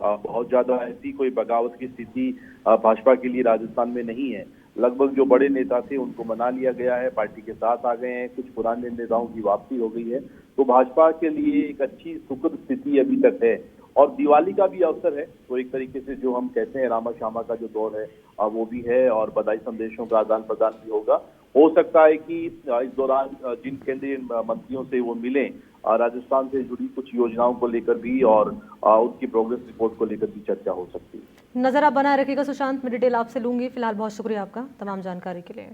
बहुत ज्यादा ऐसी कोई बगावत की स्थिति भाजपा के लिए राजस्थान में नहीं है। लगभग जो बड़े नेता थे उनको मना लिया गया है, पार्टी के साथ आ गए हैं, कुछ पुराने नेताओं की वापसी हो गई है। तो भाजपा के लिए एक अच्छी सुखद स्थिति अभी तक है। और दिवाली का भी अवसर है, तो एक तरीके से जो हम कहते हैं रामा श्यामा का जो दौर है वो भी है, और बधाई संदेशों का आदान प्रदान भी होगा। हो सकता है कि इस दौरान जिन केंद्रीय मंत्रियों से वो मिले, राजस्थान से जुड़ी कुछ योजनाओं को लेकर भी और उसकी प्रोग्रेस रिपोर्ट को लेकर भी चर्चा हो सकती है। नजर आप बनाए रखिएगा सुशांत, मैं डिटेल आपसे लूंगी। फिलहाल बहुत शुक्रिया आपका तमाम जानकारी के लिए।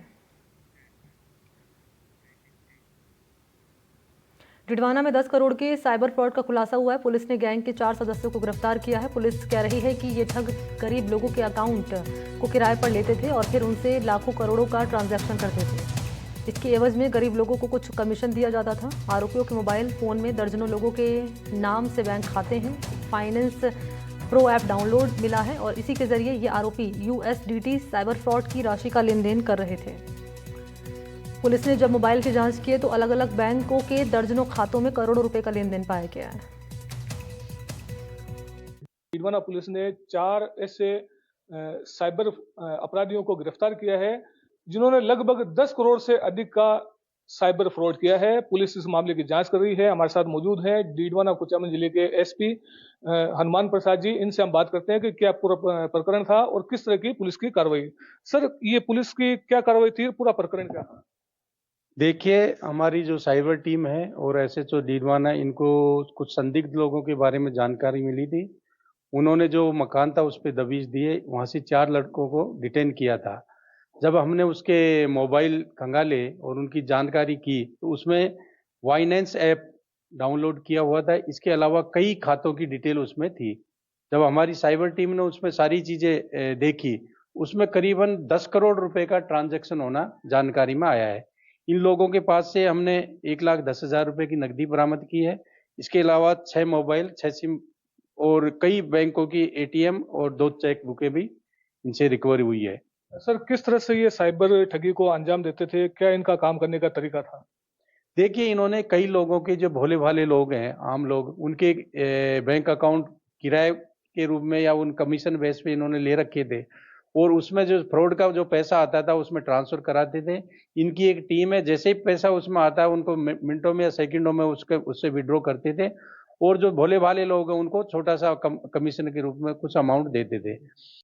डिडवाना में 10 करोड़ के साइबर फ्रॉड का खुलासा हुआ है। पुलिस ने गैंग के 4 सदस्यों को गिरफ्तार किया है। पुलिस कह रही है कि ये ठग गरीब लोगों के अकाउंट को किराए पर लेते थे और फिर उनसे लाखों करोड़ों का ट्रांजैक्शन करते थे। इसके एवज में गरीब लोगों को कुछ कमीशन दिया जाता था। आरोपियों के मोबाइल फोन में दर्जनों लोगों के नाम से बैंक खाते हैं। फाइनेंस प्रो ऐप डाउनलोड मिला है और इसी के जरिए ये आरोपी USDT साइबर फ्रॉड की राशि का लेन देन कर रहे थे। पुलिस ने जब मोबाइल की जांच की तो अलग अलग बैंकों के दर्जनों खातों में करोड़ों रुपए का लेन देन पाया गया है। डिडवाना पुलिस ने 4 ऐसे साइबर अपराधियों को गिरफ्तार किया है जिन्होंने लगभग 10 करोड़ से अधिक का साइबर फ्रॉड किया है। पुलिस इस मामले की जांच कर रही है। हमारे साथ मौजूद हैं डिडवाना कुचामन जिले के SP हनुमान प्रसाद जी। इनसे हम बात करते हैं कि क्या पूरा प्रकरण था और किस तरह की पुलिस की कार्रवाई। सर, ये पुलिस की क्या कार्रवाई थी, पूरा प्रकरण क्या था? देखिए, हमारी जो साइबर टीम है और SHO डिडवाना, इनको कुछ संदिग्ध लोगों के बारे में जानकारी मिली थी। उन्होंने जो मकान था उस पर दबिश दिए, वहाँ से 4 लड़कों को डिटेन किया था। जब हमने उसके मोबाइल खंगाले और उनकी जानकारी की तो उसमें वाइनेंस ऐप डाउनलोड किया हुआ था। इसके अलावा कई खातों की डिटेल उसमें थी। जब हमारी साइबर टीम ने उसमें सारी चीज़ें देखी, उसमें करीबन 10 करोड़ रुपए का ट्रांजैक्शन होना जानकारी में आया है। इन लोगों के पास से हमने 1,10,000 रुपए की नकदी बरामद की है। इसके अलावा 6 मोबाइल, 6 सिम और कई बैंकों की ATM और 2 चेक बुकें भी इनसे रिकवरी हुई है। सर, किस तरह से ये साइबर ठगी को अंजाम देते थे? क्या इनका काम करने का तरीका था? देखिए, इन्होंने कई लोगों के, जो भोले भाले लोग हैं, आम लोग, उनके बैंक अकाउंट किराए के रूप में या उन कमीशन बेस पे इन्होंने ले रखे थे और उसमें जो फ्रॉड का जो पैसा आता था उसमें ट्रांसफर कराते थे। इनकी एक टीम है, जैसे ही पैसा उसमें आता है उनको मिनटों में या सेकंडों में उससे विड्रॉ करते थे और जो भोले भाले लोग हैं उनको छोटा सा कमीशन के रूप में कुछ अमाउंट देते थे।